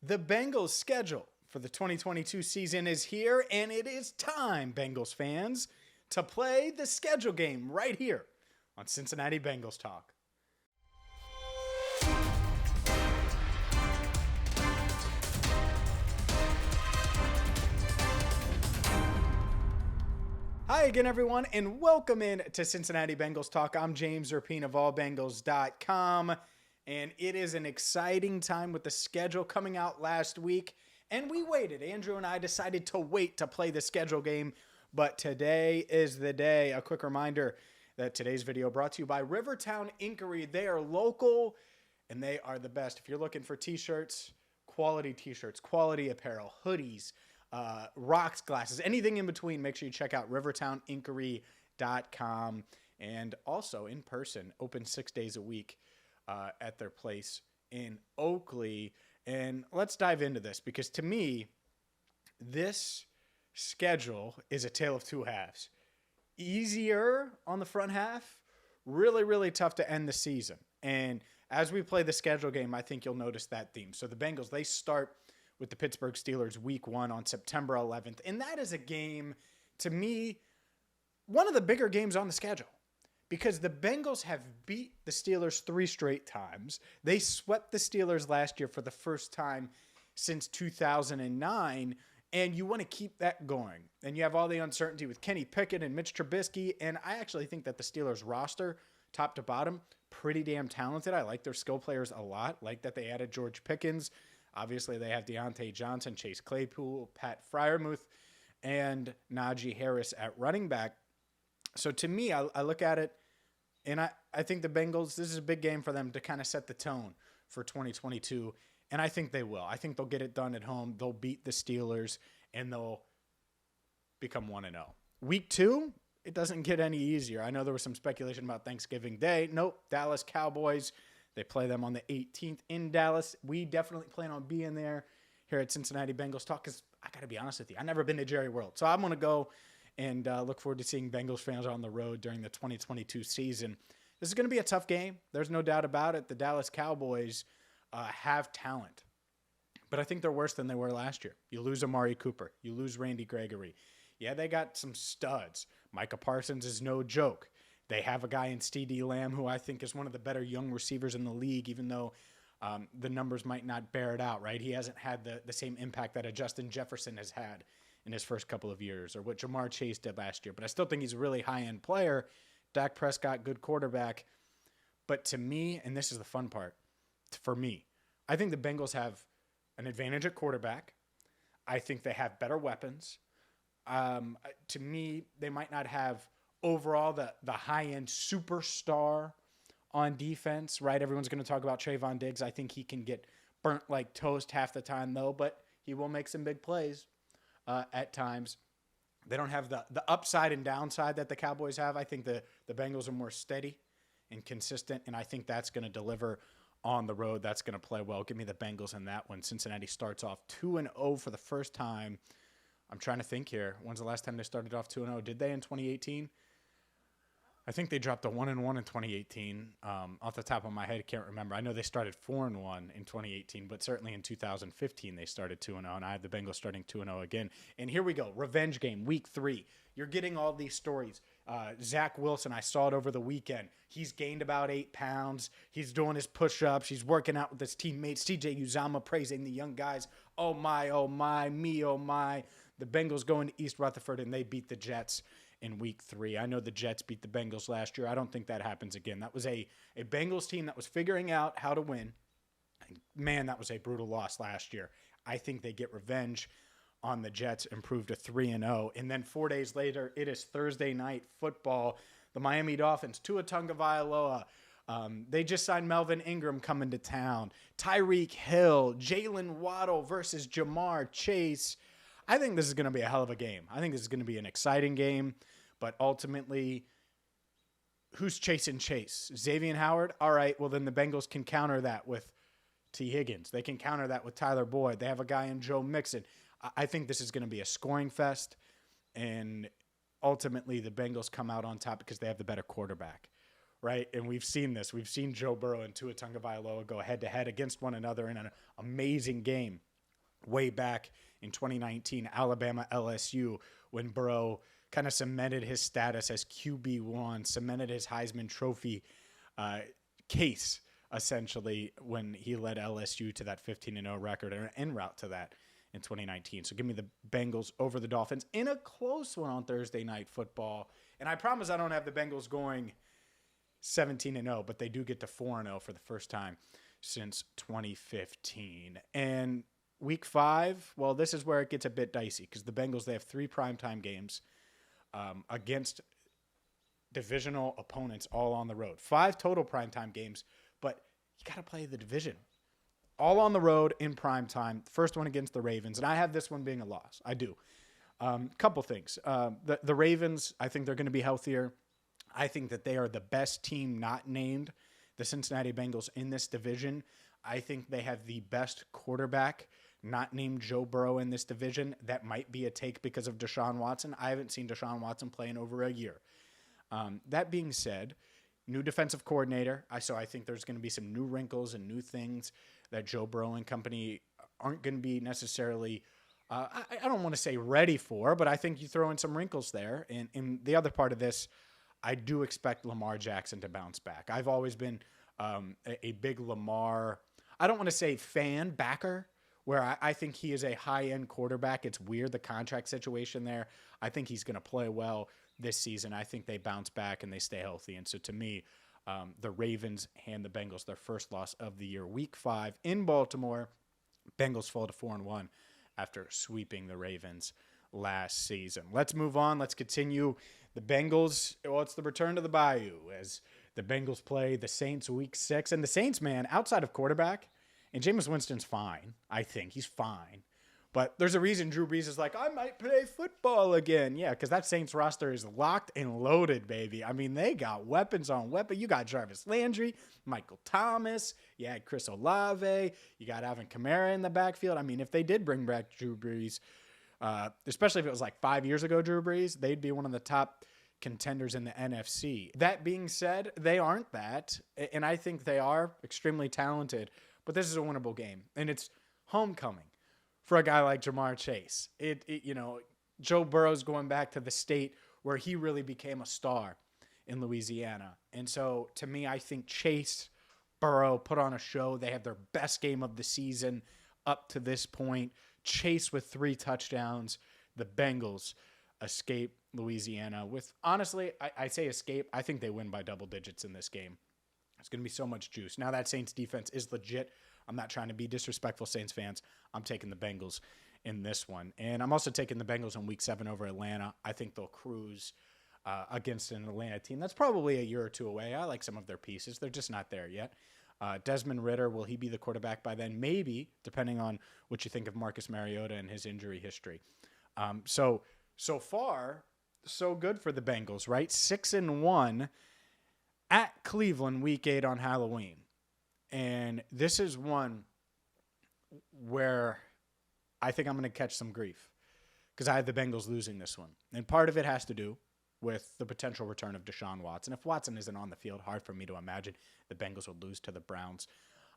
The Bengals schedule for the 2022 season is here, and it is time, Bengals fans, to play the schedule game right here on Cincinnati Bengals Talk. Hi again, everyone, and welcome in to Cincinnati Bengals Talk. I'm James Rapien of allbengals.com. And it is an exciting time with the schedule coming out last week. And we waited. Andrew and I decided to wait to play the schedule game. But today is the day. A quick reminder that today's video brought to you by Rivertown Inkery. They are local and they are the best. If you're looking for t-shirts, quality apparel, hoodies, rocks, glasses, anything in between, make sure you check out rivertowninkery.com. And also in person, open 6 days a week. At their place in Oakley. And let's dive into this because to me, this schedule is a tale of two halves. Easier on the front half, really, really tough to end the season. And as we play the schedule game, I think you'll notice that theme. So the Bengals, they start with the Pittsburgh Steelers week 1 on September 11th. And that is a game, to me, one of the bigger games on the schedule. Because the Bengals have beat the Steelers 3 straight times. They swept the Steelers last year for the first time since 2009. And you want to keep that going. And you have all the uncertainty with Kenny Pickett and Mitch Trubisky. And I actually think that the Steelers roster, top to bottom, pretty damn talented. I like their skill players a lot. Like that they added George Pickens. Obviously, they have Deontay Johnson, Chase Claypool, Pat Freiermuth, and Najee Harris at running back. So to me, I look at it, and I think the Bengals, this is a big game for them to kind of set the tone for 2022, and I think they will. I think they'll get it done at home. They'll beat the Steelers, and they'll become 1-0. Week 2, it doesn't get any easier. I know there was some speculation about Thanksgiving Day. Nope, Dallas Cowboys, they play them on the 18th in Dallas. We definitely plan on being there here at Cincinnati Bengals Talk because I got to be honest with you, I've never been to Jerry World, so I'm going to go and look forward to seeing Bengals fans on the road during the 2022 season. This is going to be a tough game. There's no doubt about it. The Dallas Cowboys have talent, but I think they're worse than they were last year. You lose Amari Cooper. You lose Randy Gregory. Yeah, they got some studs. Micah Parsons is no joke. They have a guy in C.D. Lamb who I think is one of the better young receivers in the league, even though the numbers might not bear it out, right? He hasn't had the same impact that a Justin Jefferson has had in his first couple of years, or what Jamar Chase did last year. But I still think he's a really high-end player. Dak Prescott, good quarterback. But to me, and this is the fun part, for me, I think the Bengals have an advantage at quarterback. I think they have better weapons. To me, they might not have overall the high-end superstar on defense, right? Everyone's going to talk about Trayvon Diggs. I think he can get burnt like toast half the time, though, but he will make some big plays. At times. They don't have the upside and downside that the Cowboys have. I think the Bengals are more steady and consistent, and I think that's going to deliver on the road. That's going to play well. Give me the Bengals in that one. Cincinnati starts off 2-0 for the first time. I'm trying to think here. When's the last time they started off 2-0? Did they in 2018? I think they dropped a 1-1 in 2018. Off the top of my head, I can't remember. I know they started 4-1 in 2018, but certainly in 2015 they started 2-0, and I have the Bengals starting 2-0 again. And here we go, revenge game, week 3. You're getting all these stories. Zach Wilson, I saw it over the weekend. He's gained about 8 pounds. He's doing his push-ups. He's working out with his teammates. CJ Uzomah praising the young guys. Oh my, me, oh my. The Bengals going to East Rutherford, and they beat the Jets in week 3. I know the Jets beat the Bengals last year. I don't think that happens again. That was a Bengals team that was figuring out how to win. And man, that was a brutal loss last year. I think they get revenge on the Jets, improved to 3-0. And then 4 days later, it is Thursday night football. The Miami Dolphins, Tua Tagovailoa. They just signed Melvin Ingram coming to town. Tyreek Hill, Jalen Waddle versus Jamar Chase. I think this is going to be a hell of a game. I think this is going to be an exciting game, but ultimately, who's chasing Chase? Xavier Howard? All right, well, then the Bengals can counter that with T. Higgins. They can counter that with Tyler Boyd. They have a guy in Joe Mixon. I think this is going to be a scoring fest, and ultimately the Bengals come out on top because they have the better quarterback, right? And we've seen this. We've seen Joe Burrow and Tua Tagovailoa go head-to-head against one another in an amazing game. way back in 2019, Alabama LSU, when Burrow kind of cemented his status as QB1, cemented his Heisman Trophy case, essentially, when he led LSU to that 15-0 record and en route to that in 2019. So give me the Bengals over the Dolphins in a close one on Thursday Night Football. And I promise I don't have the Bengals going 17-0, but they do get to 4-0 for the first time since 2015. And week 5, well, this is where it gets a bit dicey because the Bengals, they have 3 primetime games against divisional opponents all on the road. 5 total primetime games, but you got to play the division. All on the road in primetime. First one against the Ravens, and I have this one being a loss. I do. Couple things. The Ravens, I think they're going to be healthier. I think that they are the best team not named, the Cincinnati Bengals, in this division. I think they have the best quarterback not named Joe Burrow in this division. That might be a take because of Deshaun Watson. I haven't seen Deshaun Watson play in over a year. That being said, new defensive coordinator. So I think there's going to be some new wrinkles and new things that Joe Burrow and company aren't going to be necessarily, I don't want to say ready for, but I think you throw in some wrinkles there. And the other part of this, I do expect Lamar Jackson to bounce back. I've always been a big Lamar, I don't want to say fan, backer, where I think he is a high-end quarterback. It's weird, the contract situation there. I think he's going to play well this season. I think they bounce back and they stay healthy. And so to me, the Ravens hand the Bengals their first loss of the year. Week 5 in Baltimore, Bengals fall to 4-1 after sweeping the Ravens last season. Let's move on. Let's continue. The Bengals, well, it's the return to the Bayou as the Bengals play the Saints week 6. And the Saints, man, outside of quarterback, and Jameis Winston's fine. I think he's fine. But there's a reason Drew Brees is like, I might play football again. Yeah, because that Saints roster is locked and loaded, baby. I mean, they got weapons on weapon. You got Jarvis Landry, Michael Thomas. You had Chris Olave. You got Alvin Kamara in the backfield. I mean, if they did bring back Drew Brees, especially if it was like 5 years ago, Drew Brees, they'd be one of the top contenders in the NFC. That being said, they aren't that. And I think they are extremely talented. But this is a winnable game. And it's homecoming for a guy like Jamar Chase. Joe Burrow's going back to the state where he really became a star in Louisiana. And so, to me, I think Chase, Burrow put on a show. They had their best game of the season up to this point. Chase with 3 touchdowns. The Bengals escape Louisiana with, honestly, I say escape. I think they win by double digits in this game. It's going to be so much juice. Now that Saints defense is legit. I'm not trying to be disrespectful, Saints fans. I'm taking the Bengals in this one. And I'm also taking the Bengals in week 7 over Atlanta. I think they'll cruise against an Atlanta team that's probably a year or 2 away. I like some of their pieces. They're just not there yet. Desmond Ridder, will he be the quarterback by then? Maybe, depending on what you think of Marcus Mariota and his injury history. So far, so good for the Bengals, right? 6-1 at Cleveland week 8 on Halloween. And this is one where I think I'm going to catch some grief because I had the Bengals losing this one. And part of it has to do with the potential return of Deshaun Watson. If Watson isn't on the field, hard for me to imagine the Bengals would lose to the Browns.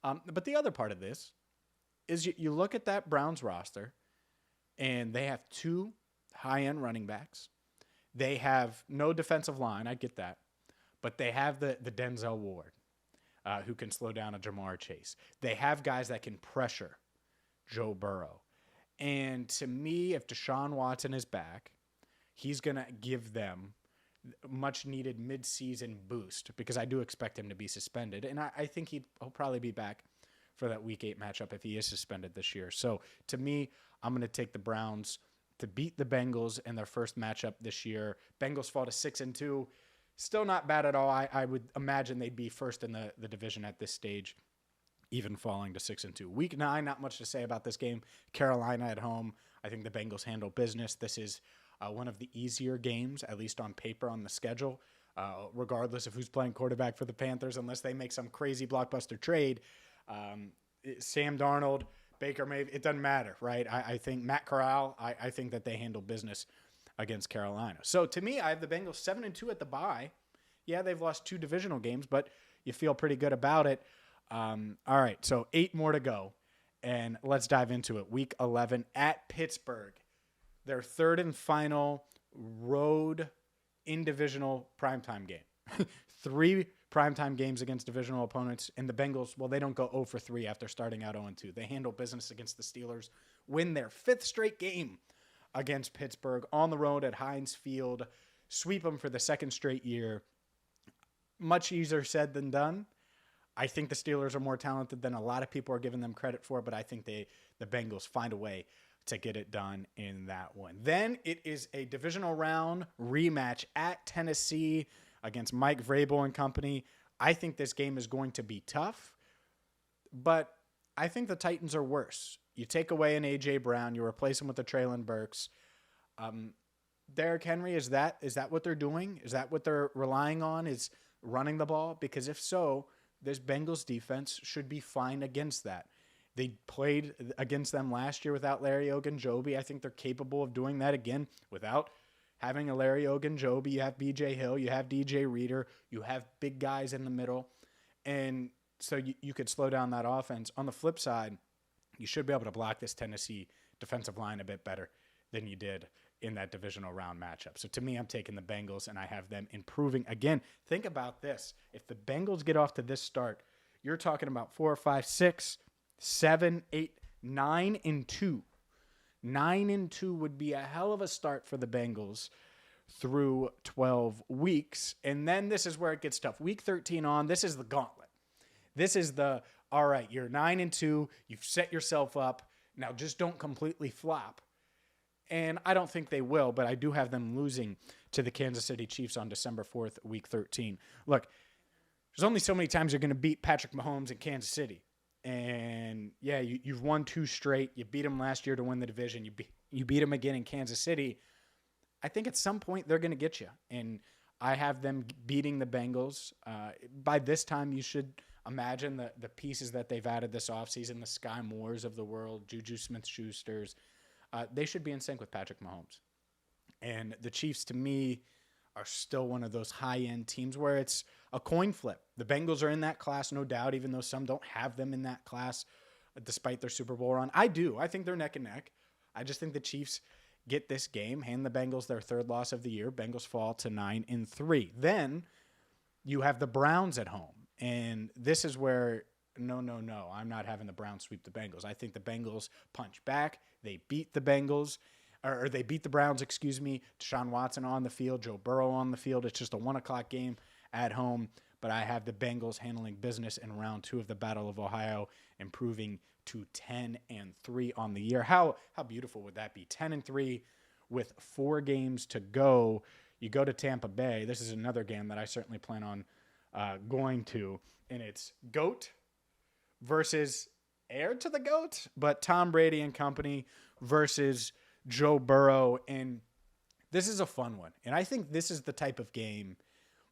But the other part of this is you look at that Browns roster, and they have 2 high-end running backs. They have no defensive line. I get that. But they have the Denzel Ward, who can slow down a Jamar Chase. They have guys that can pressure Joe Burrow. And to me, if Deshaun Watson is back, he's going to give them much-needed mid-season boost because I do expect him to be suspended. And I think he'll probably be back for that Week 8 matchup if he is suspended this year. So to me, I'm going to take the Browns to beat the Bengals in their first matchup this year. Bengals fall to 6-2. Still not bad at all. I would imagine they'd be first in the division at this stage, even falling to 6-2. Week 9, not much to say about this game. Carolina at home. I think the Bengals handle business. This is one of the easier games, at least on paper on the schedule, regardless of who's playing quarterback for the Panthers, unless they make some crazy blockbuster trade. Sam Darnold, Baker Mayfield, it doesn't matter, right? I think Matt Corral, I think that they handle business against Carolina. So to me, I have the Bengals 7-2 at the bye. Yeah, they've lost 2 divisional games, but you feel pretty good about it. All right, so 8 more to go. And let's dive into it. Week 11 at Pittsburgh. Their third and final road in divisional primetime game. 3 primetime games against divisional opponents. And the Bengals, well, they don't go 0-3 after starting out 0-2. They handle business against the Steelers, win their 5th straight game against Pittsburgh on the road at Heinz Field, sweep them for the 2nd straight year. Much easier said than done. I think the Steelers are more talented than a lot of people are giving them credit for, but I think the Bengals find a way to get it done in that one. Then it is a divisional round rematch at Tennessee against Mike Vrabel and company. I think this game is going to be tough, but I think the Titans are worse. You take away an A.J. Brown, you replace him with a Treylon Burks. Derrick Henry, is that what they're doing? Is that what they're relying on, is running the ball? Because if so, this Bengals defense should be fine against that. They played against them last year without Larry Ogunjobi. I think they're capable of doing that again without having a Larry Ogunjobi. You have B.J. Hill, you have D.J. Reader, you have big guys in the middle. And so you could slow down that offense. On the flip side, you should be able to block this Tennessee defensive line a bit better than you did in that divisional round matchup. So to me, I'm taking the Bengals, and I have them improving. Again, think about this. If the Bengals get off to this start, you're talking about 4, 5, 6, 7, 8, 9-2. 9-2 would be a hell of a start for the Bengals through 12 weeks. And then this is where it gets tough. Week 13 on, this is the gauntlet. This is all right, you're 9-2. You've set yourself up. Now just don't completely flop. And I don't think they will, but I do have them losing to the Kansas City Chiefs on December 4th, week 13. Look, there's only so many times you're going to beat Patrick Mahomes in Kansas City. And, yeah, you've won 2 straight. You beat them last year to win the division. You beat them again in Kansas City. I think at some point they're going to get you. And I have them beating the Bengals. By this time, you should imagine the pieces that they've added this offseason, the Sky Moores of the world, Juju Smith-Schusters. They should be in sync with Patrick Mahomes. And the Chiefs, to me, are still one of those high-end teams where it's a coin flip. The Bengals are in that class, no doubt, even though some don't have them in that class despite their Super Bowl run. I do. I think they're neck and neck. I just think the Chiefs get this game, hand the Bengals their 3rd loss of the year. Bengals fall to 9-3. Then you have the Browns at home. And this is where, no, I'm not having the Browns sweep the Bengals. I think the Bengals punch back. They beat the Bengals. Or they beat the Browns, Deshaun Watson on the field, Joe Burrow on the field. It's just a 1 o'clock game at home. But I have the Bengals handling business in round 2 of the Battle of Ohio, improving to 10-3 on the year. How beautiful would that be? 10-3 with 4 games to go. You go to Tampa Bay. This is another game that I certainly plan on going to. And it's GOAT versus heir to the GOAT, but Tom Brady and company versus Joe Burrow. And this is a fun one. And I think this is the type of game,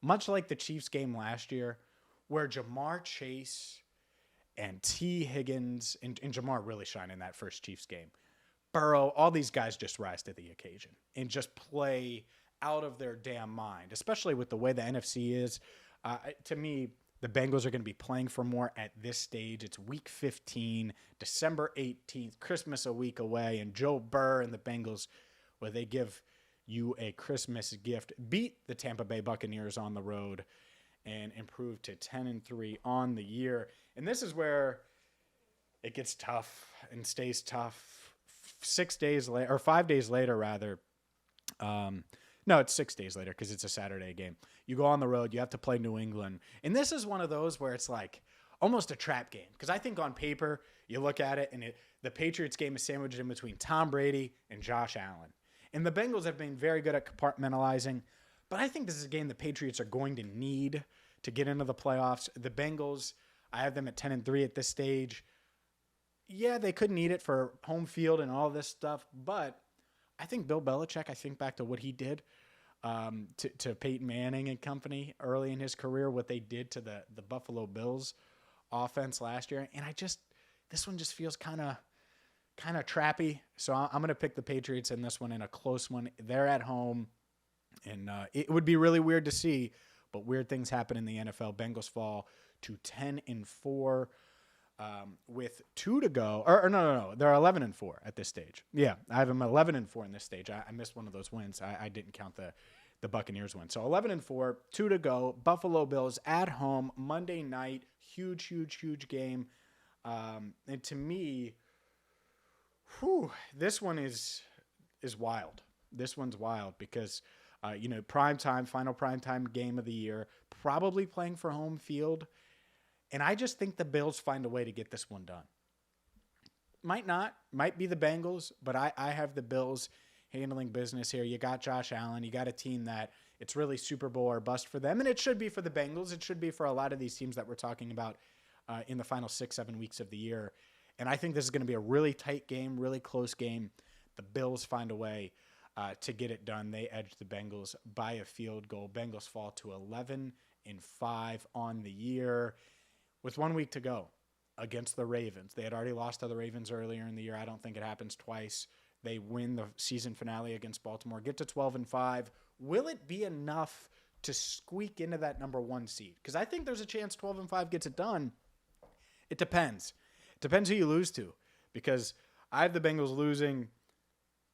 much like the Chiefs game last year, where Jamar Chase and T. Higgins, and Jamar really shined in that first Chiefs game. Burrow, all these guys just rise to the occasion and just play out of their damn mind, especially with the way the NFC is. To me, the Bengals are going to be playing for more at this stage. It's week 15, December 18th, Christmas a week away, and Joe Burrow and the Bengals, where they give you a Christmas gift, beat the Tampa Bay Buccaneers on the road and improve to 10-3 on the year. And this is where it gets tough and stays tough. 6 days later, or 5 days later, rather. No, it's 6 days later because it's a Saturday game. You go on the road. You have to play New England. And this is one of those where it's like almost a trap game. Because I think on paper, you look at it, and the Patriots game is sandwiched in between Tom Brady and Josh Allen. And the Bengals have been very good at compartmentalizing. But I think this is a game the Patriots are going to need to get into the playoffs. The Bengals, I have them at 10-3 at this stage. Yeah, they could need it for home field and all this stuff. But I think Bill Belichick, I think back to what he did to Peyton Manning and company early in his career, what they did to the Buffalo Bills offense last year. And this one just feels kind of trappy. So I'm going to pick the Patriots in this one, in a close one. They're at home. And it would be really weird to see, but weird things happen in the NFL. Bengals fall to 10-4. with 2 to go. Or no. They're 11-4 at this stage. Yeah, I have them 11-4 in this stage. I missed one of those wins. I didn't count the Buccaneers win. So 11-4, 2 to go. Buffalo Bills at home Monday night. Huge game. And to me, this one is wild. This one's wild because, final primetime game of the year, probably playing for home field. And I just think the Bills find a way to get this one done. Might not. Might be the Bengals, but I have the Bills handling business here. You got Josh Allen. You got a team that it's really Super Bowl or bust for them, and it should be for the Bengals. It should be for a lot of these teams that we're talking about in the final 6-7 weeks of the year. And I think this is going to be a really tight game, really close game. The Bills find a way to get it done. They edge the Bengals by a field goal. Bengals fall to 11-5 on the year with 1 week to go against the Ravens. They had already lost to the Ravens earlier in the year. I don't think it happens twice. They win the season finale against Baltimore, get to 12-5. Will it be enough to squeak into that number 1 seed? Because I think there's a chance 12-5 gets it done. It depends. It depends who you lose to, because I have the Bengals losing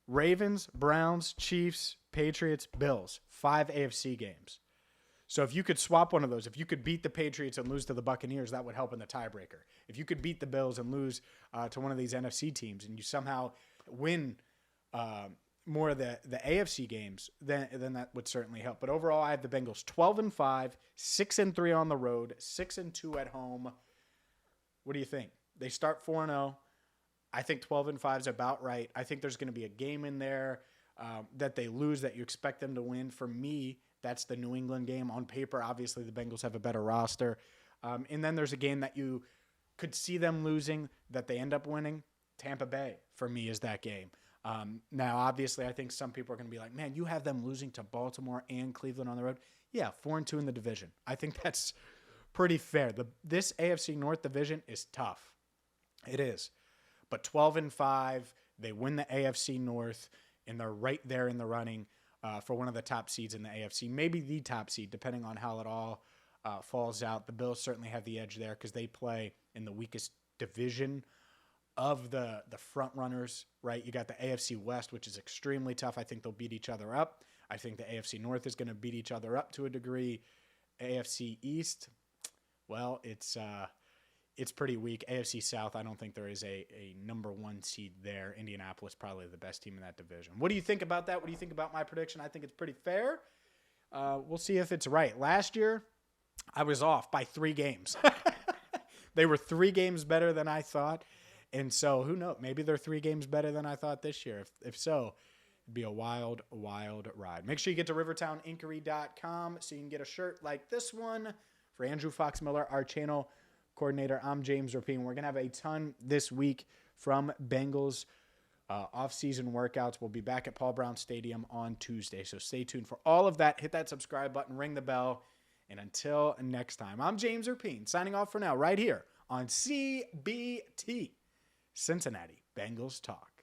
Ravens, Browns, Chiefs, Patriots, Bills, 5 AFC games. So if you could swap one of those, if you could beat the Patriots and lose to the Buccaneers, that would help in the tiebreaker. If you could beat the Bills and lose to one of these NFC teams, and you somehow win more of the AFC games, then that would certainly help. But overall, I have the Bengals 12-5, 6-3 on the road, 6-2 at home. What do you think? They start 4-0. I think 12-5 is about right. I think there's going to be a game in there that they lose that you expect them to win. For me, that's the New England game. On paper, obviously, the Bengals have a better roster. And then there's a game that you could see them losing that they end up winning. Tampa Bay, for me, is that game. Now, obviously, I think some people are going to be like, man, you have them losing to Baltimore and Cleveland on the road. Yeah, 4-2 in the division. I think that's pretty fair. This AFC North division is tough. It is. But 12-5, they win the AFC North, and they're right there in the running for one of the top seeds in the AFC, maybe the top seed, depending on how it all falls out. The Bills certainly have the edge there because they play in the weakest division of the front runners, right? You got the AFC West, which is extremely tough. I think they'll beat each other up. I think the AFC North is going to beat each other up to a degree. AFC East, well, it's pretty weak. AFC South, I don't think there is a number 1 seed there. Indianapolis, probably the best team in that division. What do you think about that? What do you think about my prediction? I think it's pretty fair. We'll see if it's right. Last year, I was off by 3 games. They were 3 games better than I thought. And so, who knows? Maybe they're 3 games better than I thought this year. If so, it'd be a wild ride. Make sure you get to rivertowninkery.com so you can get a shirt like this one. For Andrew Fox Miller, our channel coordinator, I'm James Rapien. We're going to have a ton this week from Bengals off-season workouts. We'll be back at Paul Brown Stadium on Tuesday, so stay tuned for all of that. Hit that subscribe button, ring the bell, and until next time, I'm James Rapien, signing off for now right here on CBT, Cincinnati Bengals Talk.